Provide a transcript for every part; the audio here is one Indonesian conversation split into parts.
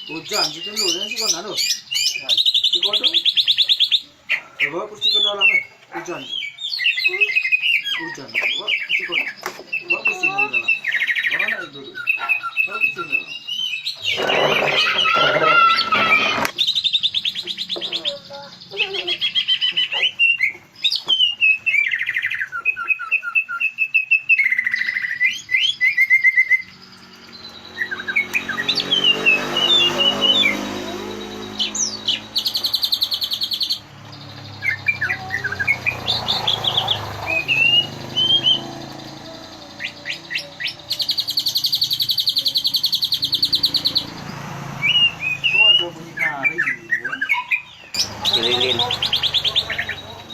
Hujan gitu loh, nanti kau nado. Si kau tu, bawa kursi ke dalam hujan. Hujan, bawa kursi kau, bawa kursi ke dalam. Bawa nak duduk, bawa kursi ke dalam. Kau ada bunyi nari juga. Sililin.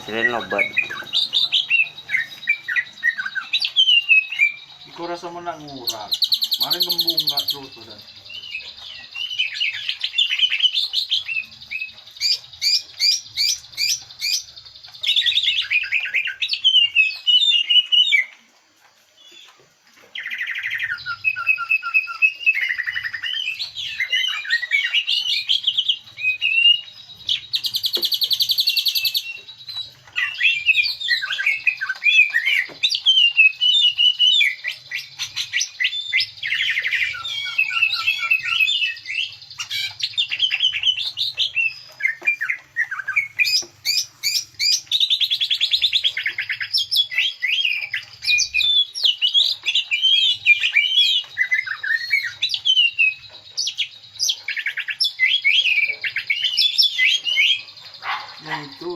Sililin obat. Kau rasa mana ngurang? Mana gembung nggak tuh dah. Yang itu